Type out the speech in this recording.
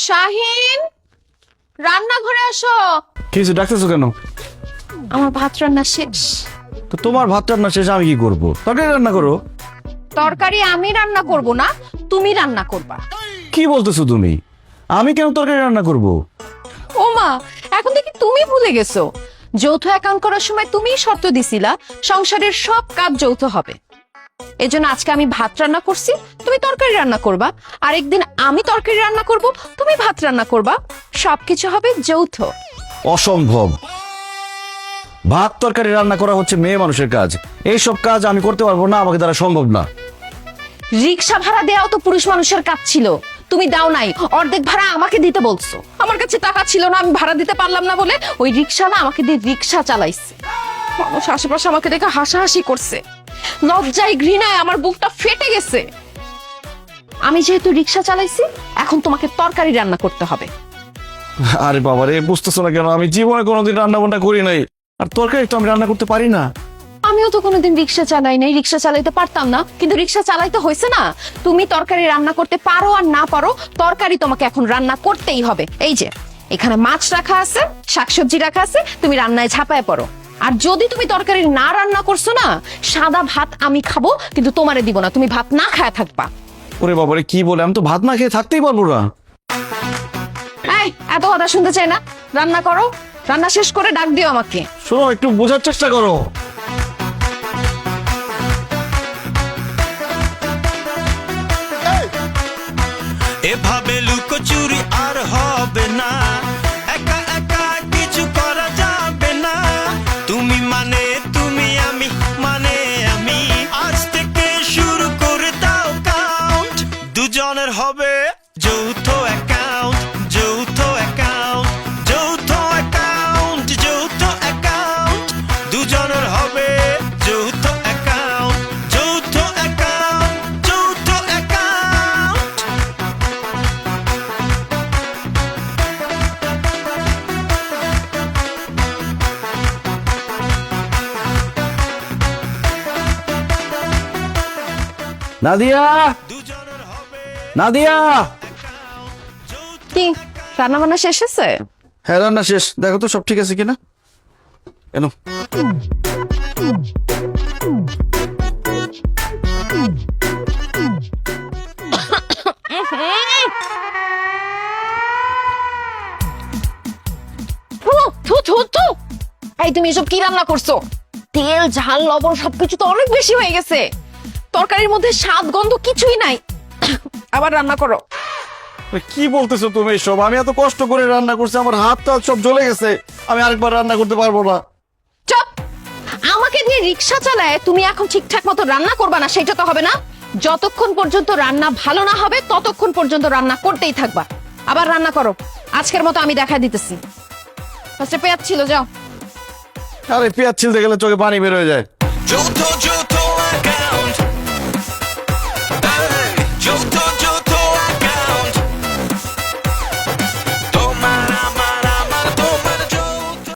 শাহিন, রান্নাঘরে আসো। কি হয়েছে, ডাকতেছো কেন? আমার ভাত রান্না শেষ। তো তোমার ভাত রান্না শেষ, আমি কি করবো? তরকারি রান্না করো। তরকারি আমি রান্না করব না, তুমি রান্না করবা। কি বলতেছো তুমি? আমি কেন তরকারি রান্না করব? ও মা, এখন দেখি তুমি ভুলে গেছো। যৌথ অ্যাকাউন্ট করার সময় তুমিই শর্ত দিছিলা সংসারের সব কাজ যৌথ হবে। এজন্য আজকে আমি ভাত রান্না করছি, তুমি তরকারি রান্না করবা। আরেকদিন আমি তরকারি রান্না করব, তুমি ভাত রান্না করবা। সবকিছু হবে যৌথ। অসম্ভব। ভাত তরকারি রান্না করা হচ্ছে মেয়ে মানুষের কাজ। এইসব কাজ আমি করতে পারবো না, আমাকে দ্বারা সম্ভব না। রিক্সা ভাড়া দেওয়াও তো পুরুষ মানুষের কাজ ছিল, তুমি দাও নাই। অর্ধেক ভাড়া আমাকে দিতে বলছো। আমার কাছে টাকা ছিল না, আমি ভাড়া দিতে পারলাম না বলে ওই রিক্সা না আমাকে দিয়ে রিক্সা চালাইছে। মানুষ আশেপাশে আমাকে দেখে হাসাহাসি করছে। লজ্জায় ঘৃণায় আমার বুকটা ফেটে গেছে। আমি যেহেতু রিক্সা চালাইছি, এখন তোমাকে তরকারি রান্না করতে হবে। আরে বাবা রে, বুঝতেছো না কেন? আমি জীবনে কোনোদিন রান্না বান্না করি নাই, আর তরকারি তো আমি রান্না করতে পারি না। আমিও তো কোনোদিন রিক্সা চালাই নাই, রিক্সা চালাইতে পারতাম না, কিন্তু রিক্সা চালাইতে হয়েছে না। তুমি তরকারি রান্না করতে পারো আর না পারো, তরকারি তোমাকে এখন রান্না করতেই হবে। এই যে এখানে মাছ রাখা আছে, শাকসবজি রাখা আছে, তুমি রান্নায় ঝাঁপায় পড়ো। আর যদি তুমি তরকারি না রান্না করছো না, সাদা ভাত আমি খাবো, কিন্তু তোমারে দিব না, তুমি ভাত না খায় থাকবা। ওরে বাবা রে, কি বলে? আমি তো ভাত না খেয়ে থাকতেই পারবো না। এই, এত কথা শুনতে চাই না, রান্না করো। রান্না শেষ করে ডাক দিও আমাকে। শোনো, একটু বোঝার চেষ্টা করো। এভাবে লুকোচুরি আর হবে না, একা একা কিছু করা যাবে না। তুমি মানে তুমি, আমি মানে আমি। আজ থেকে শুরু করে দাও কাউন্ট, দুজনের হবে যৌথ অ্যাকাউন্ট, যৌথ অ্যাকাউন্ট, যৌথ অ্যাকাউন্ট, যৌথ অ্যাকাউন্ট। দুজনের হবে যৌথ অ্যাকাউন্ট, যৌথ অ্যাকাউন্ট, যৌথ অ্যাকাউন্ট। নাদিয়া, দুজনের হবে নাদিয়া। কি রান্না বান্না শেষ হয়েছে? হ্যাঁ, রান্না শেষ। দেখো তো সব ঠিক আছে কিনা। এনো। থু, থু, থু, থু। এই তুমি এসব কি রান্না করছো? তেল ঝাল লবণ সবকিছু তো অনেক বেশি হয়ে গেছে। তরকারির মধ্যে স্বাদ গন্ধ কিছুই নাই। আবার রান্না করো। কি বলতেছো তুমি সব? আমি এত কষ্ট করে রান্না করছি, আমার হাত টাত সব জ্বলে গেছে। আমি আরেকবার রান্না করতে পারবো না। চুপ! আমাকে দিয়ে রিক্সা চালায় তুমি এখন ঠিকঠাক মতো রান্না করবা না, সেটা তো হবে না। যতক্ষণ পর্যন্ত রান্না ভালো না হবে ততক্ষণ পর্যন্ত রান্না করতেই থাকবা। আবার রান্না করো। আজকের মতো আমি দেখা দিতেছি। ফার্স্টে পেঁয়াজ ছিল, যাও। আরে পেঁয়াজ ছিলতে গেলে চোখে পানি বের হয়ে যায়। যৌথ